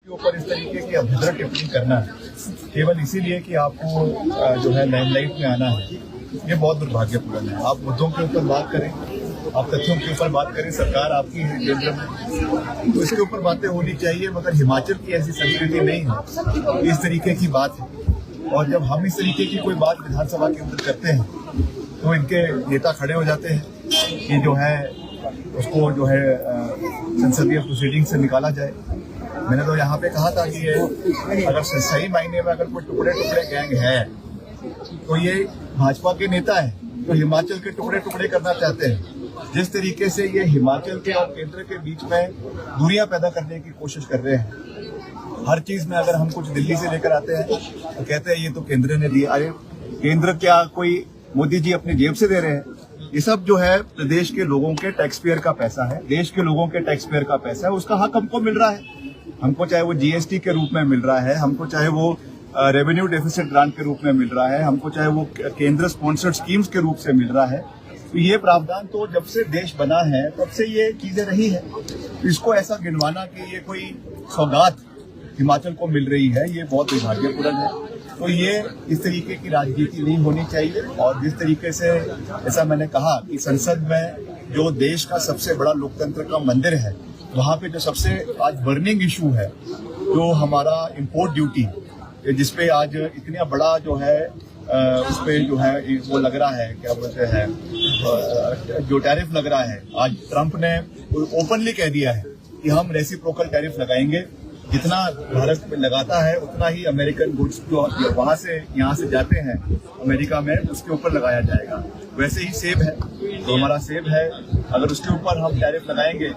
ऊपर इस तरीके की अभद्र टिप्पणी करना केवल इसीलिए कि आपको जो है लाइमलाइट में आना है, ये बहुत दुर्भाग्यपूर्ण है। आप मुद्दों के ऊपर बात करें, आप तथ्यों के ऊपर बात करें। सरकार आपकी है केंद्र में, तो इसके ऊपर बातें होनी चाहिए। मगर हिमाचल की ऐसी संस्कृति नहीं है, इस तरीके की बात है। और जब हम इस तरीके की कोई बात विधानसभा के अंदर करते हैं तो इनके नेता खड़े हो जाते हैं कि जो है उसको जो है संसदीय प्रोसीडिंग से निकाला जाए। मैंने तो यहाँ पे कहा था कि ये अगर सही मायने में अगर कोई टुकड़े टुकड़े गैंग है तो ये भाजपा के नेता है जो हिमाचल के टुकड़े टुकड़े करना चाहते हैं। जिस तरीके से ये हिमाचल के और केंद्र के बीच में दूरियां पैदा करने की कोशिश कर रहे हैं। हर चीज में अगर हम कुछ दिल्ली से लेकर आते हैं तो कहते हैं ये तो केंद्र ने दिया। अरे केंद्र क्या कोई मोदी जी अपनी जेब से दे रहे हैं? ये सब जो है प्रदेश के लोगों के टैक्स पेयर का पैसा है, देश के लोगों के टैक्स पेयर का पैसा है। उसका हक हमको मिल रहा है। हमको चाहे वो जीएसटी के रूप में मिल रहा है, हमको चाहे वो रेवेन्यू डेफिसिट ग्रांट के रूप में मिल रहा है, हमको चाहे वो केंद्र स्पॉन्सर्ड स्कीम्स के रूप से मिल रहा है। तो ये प्रावधान तो जब से देश बना है तब से ये चीजें रही है। तो इसको ऐसा गिनवाना कि ये कोई सौगात हिमाचल को मिल रही है, ये बहुत दुर्भाग्यपूर्ण है। तो ये इस तरीके की राजनीति नहीं होनी चाहिए। और जिस तरीके से ऐसा मैंने कहा कि संसद में जो देश का सबसे बड़ा लोकतंत्र का मंदिर है, वहाँ पे जो सबसे आज बर्निंग इशू है, जो हमारा इम्पोर्ट ड्यूटी, जिसपे आज इतना बड़ा जो है उस पे जो है वो लग रहा है, क्या बोलते हैं, जो टैरिफ लग रहा है। आज ट्रंप ने ओपनली कह दिया है कि हम रेसिप्रोकल टैरिफ लगाएंगे। जितना भारत में लगाता है उतना ही अमेरिकन गुड्स जो वहां से यहाँ से जाते हैं अमेरिका में, उसके ऊपर लगाया जाएगा। वैसे ही सेब है, तो हमारा सेब है, अगर उसके ऊपर हम टैरिफ लगाएंगे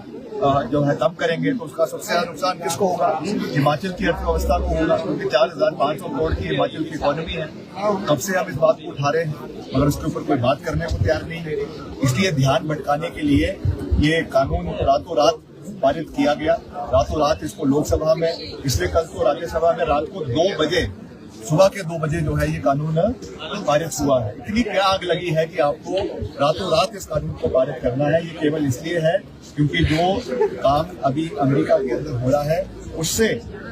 जो है तब करेंगे तो उसका सबसे ज्यादा नुकसान किसको होगा? हिमाचल की अर्थव्यवस्था को होगा, क्योंकि 4,500 करोड़ की हिमाचल की इकोनॉमी है। तब से हम इस बात को उठा रहे हैं मगर उसके ऊपर कोई बात करने को तैयार नहीं है। इसलिए ध्यान भटकाने के लिए ये कानून रातों रात पारित किया गया, रातों रात इसको लोकसभा में, इसलिए कल तो राज्यसभा में रात को 2 बजे, सुबह के 2 बजे जो है ये कानून पारित हुआ है। इतनी क्या आग लगी है कि आपको रातों रात इस कानून को पारित करना है? ये केवल इसलिए है क्योंकि जो काम अभी अमेरिका के अंदर हो रहा है उससे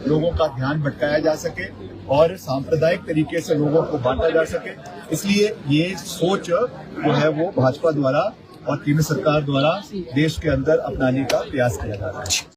लोगों का ध्यान भटकाया जा सके और सांप्रदायिक तरीके से लोगों को बांटा जा सके। इसलिए ये सोच जो है वो भाजपा द्वारा और केंद्र सरकार द्वारा देश के अंदर अपनाने का प्रयास किया जा रहा है।